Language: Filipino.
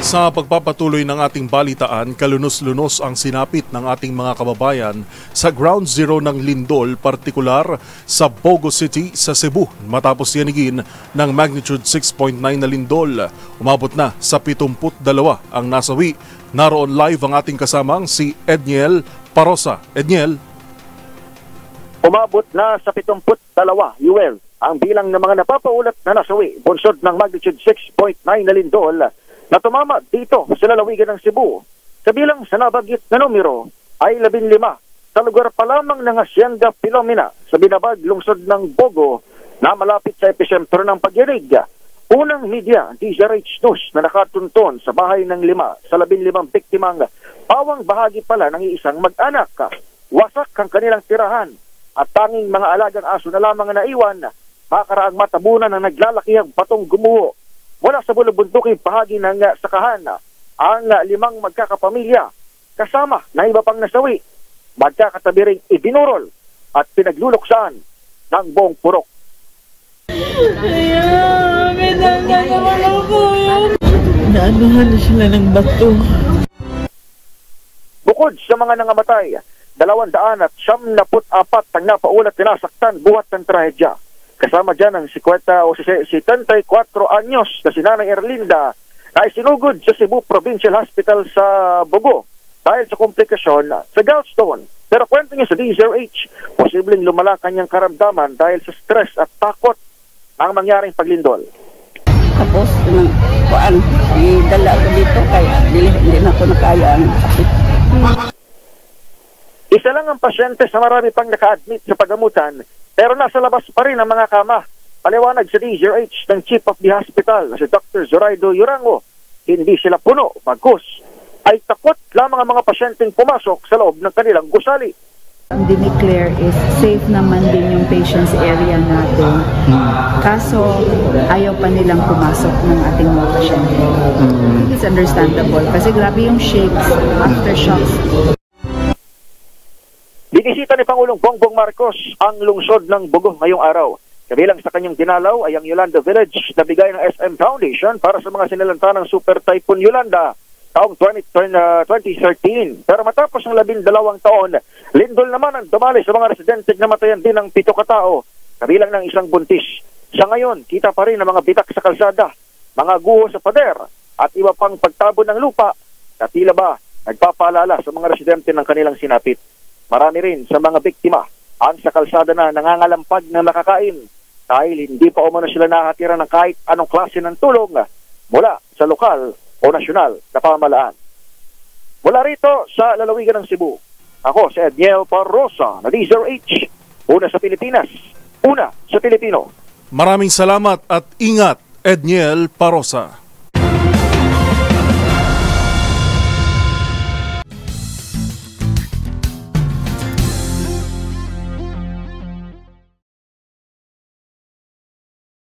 Sa pagpapatuloy ng ating balitaan, kalunos-lunos ang sinapit ng ating mga kababayan sa ground zero ng lindol, partikular sa Bogo City sa Cebu. Matapos yanigin ng magnitude 6.9 na lindol, umabot na sa 72 ang nasawi. Naroon live ang ating kasamang si Edniel Parosa. Edniel. Umabot na sa 72, Yuel, ang bilang ng mga napapaulat na nasawi bunsod ng magnitude 6.9 na lindol na tumama dito sa lalawigan ng Cebu. Kabilang sa nabanggit na numero ay 15 sa lugar pa lamang ng Hacienda Pilomena sa Binabag, lungsod ng Bogo na malapit sa episentro ng pagyanig. Unang media, DZRH News, na nakatunton sa bahay ng 5 sa 15 biktimang pawang bahagi pala ng isang mag-anak. Wasak ang kanilang tirahan at tanging mga alagang aso na lamang na naiwan, makaraang matabunan ng naglalakihang batong gumuho. Mula sa bulubunduking bahagi ng sakahan, ang 5 magkakapamilya kasama na iba pang nasawi, magkakatabi ring ibinurol at pinagluluksaan ng buong purok. Naanuhan na sila ng bato. Bukod sa mga nangamatay, 274 ang napaulat na nasaktan buhat ng trahedya. Kasama dyan ang 74 anyos na si Nanay Erlinda na isinugod sa Cebu Provincial Hospital sa Bogo dahil sa komplikasyon sa gallstone. Pero kwento niya sa DZRH, posibleng lumala kanyang karamdaman dahil sa stress at takot ang mangyaring paglindol. Tapos, dala ko dito kaya hindi na ako nakaya ang sakit. Isa lang ang pasyente sa marami pang naka-admit sa pagamutan, pero nasa labas pa rin ang mga kama. Paliwanag sa DZRH ng Chief of the Hospital, si Dr. Zoraido Yurango, hindi sila puno, bagkus ay takot lamang ang mga pasyenteng pumasok sa loob ng kanilang gusali. Ang dineclare is safe naman din yung patient's area natin. Kaso, ayaw pa nilang pumasok ng ating mga pasyente. It's understandable kasi grabe yung shakes, aftershocks. Binisita ni Pangulong Bongbong Marcos ang lungsod ng Bogo ngayong araw. Kabilang sa kanyang dinalaw ay ang Yolanda Village na bigay ng SM Foundation para sa mga sinalanta ng Super Typhoon Yolanda taong 2013. Pero matapos ng 12 taon, lindol naman ang dumali sa mga residente na matayan din ng 7 katao, kabilang ng isang buntis. Sa ngayon, kita pa rin ang mga bitak sa kalsada, mga guho sa pader, at iba pang pagtabo ng lupa na tila ba nagpapaalala sa mga residente ng kanilang sinapit. Marami rin sa mga biktima ang sa kalsada na nangangalampag ng makakain dahil hindi pa umano sila nakatira ng kahit anong klase ng tulong mula sa lokal o nasyonal na pamahalaan. Mula rito sa lalawigan ng Cebu, ako si Edniel Parosa na DZRH, una sa Pilipinas, una sa Pilipino. Maraming salamat at ingat, Edniel Parosa.